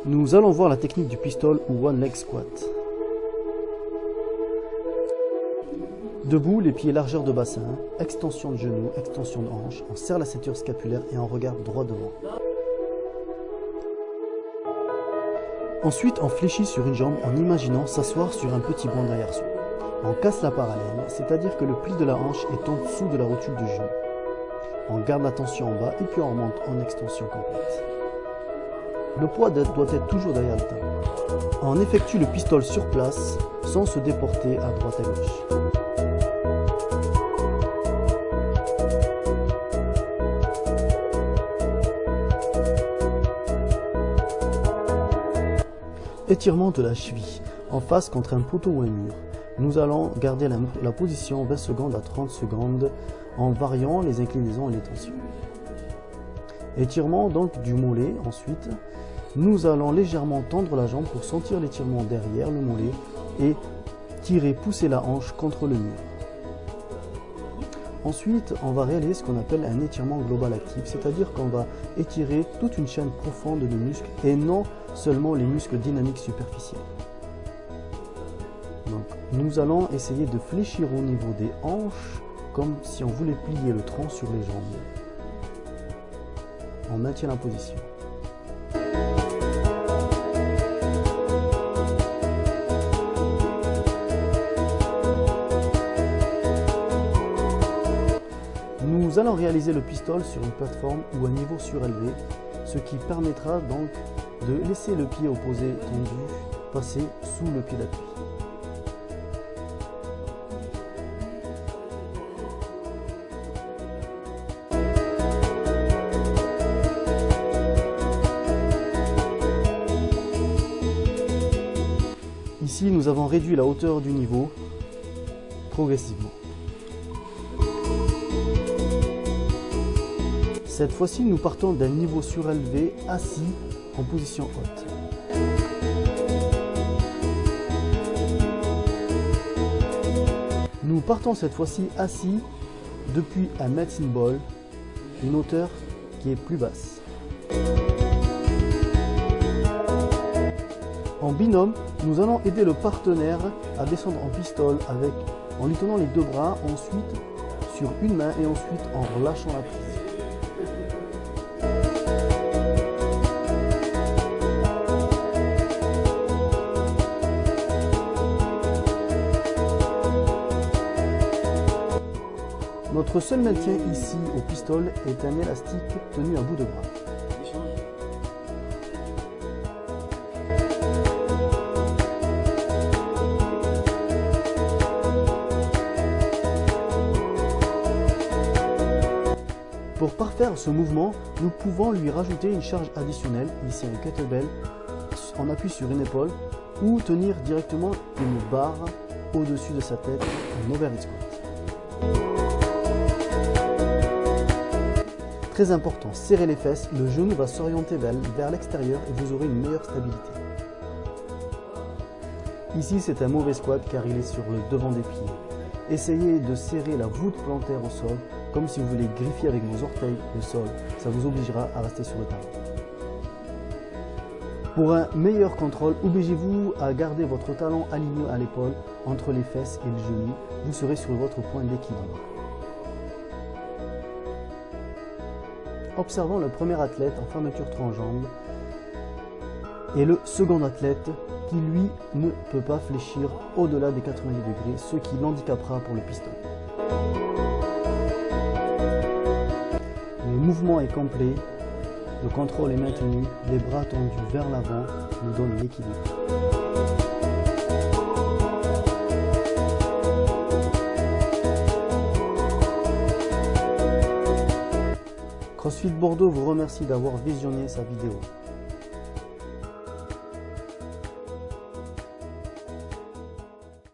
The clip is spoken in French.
Nous allons voir la technique du pistol ou one leg squat. Debout, les pieds largeur de bassin, extension de genou, extension de hanche, on serre la ceinture scapulaire et on regarde droit devant. Ensuite, on fléchit sur une jambe en imaginant s'asseoir sur un petit banc derrière soi. On casse la parallèle, c'est-à-dire que le pli de la hanche est en dessous de la rotule du genou. On garde la tension en bas et puis on remonte en extension complète. Le poids doit être toujours derrière le talon. On effectue le pistol sur place sans se déporter à droite et gauche. Étirement de la cheville, en face contre un poteau ou un mur. Nous allons garder la position 20 secondes à 30 secondes en variant les inclinaisons et les tensions. Étirement donc du mollet ensuite. Nous allons légèrement tendre la jambe pour sentir l'étirement derrière le mollet et tirer, pousser la hanche contre le mur. Ensuite, on va réaliser ce qu'on appelle un étirement global actif, c'est-à-dire qu'on va étirer toute une chaîne profonde de muscles et non seulement les muscles dynamiques superficiels. Donc, nous allons essayer de fléchir au niveau des hanches comme si on voulait plier le tronc sur les jambes. On maintient la position. Nous allons réaliser le pistol sur une plateforme ou un niveau surélevé, ce qui permettra donc de laisser le pied opposé tendu passer sous le pied d'appui. Ici, nous avons réduit la hauteur du niveau progressivement. Cette fois-ci, nous partons d'un niveau surélevé assis en position haute. Nous partons cette fois-ci assis depuis un medicine ball, une hauteur qui est plus basse. En binôme, nous allons aider le partenaire à descendre en pistol en lui tenant les deux bras, ensuite sur une main et ensuite en relâchant la prise. Notre seul maintien ici au pistol est un élastique tenu à bout de bras. Pour parfaire ce mouvement, nous pouvons lui rajouter une charge additionnelle, ici un kettlebell, on appuie sur une épaule, ou tenir directement une barre au-dessus de sa tête en overhead squat. Très important, serrez les fesses, le genou va s'orienter vers l'extérieur et vous aurez une meilleure stabilité. Ici c'est un mauvais squat car il est sur le devant des pieds. Essayez de serrer la voûte plantaire au sol, comme si vous voulez griffer avec vos orteils le sol. Ça vous obligera à rester sur le talon. Pour un meilleur contrôle, obligez-vous à garder votre talon aligné à l'épaule entre les fesses et le genou. Vous serez sur votre point d'équilibre. Observons le premier athlète en fermeture transjambe et le second athlète qui lui ne peut pas fléchir au-delà des 90 degrés, ce qui l'handicapera pour le piston. Le mouvement est complet, le contrôle est maintenu, les bras tendus vers l'avant nous donnent l'équilibre. CrossFit Bordeaux vous remercie d'avoir visionné sa vidéo.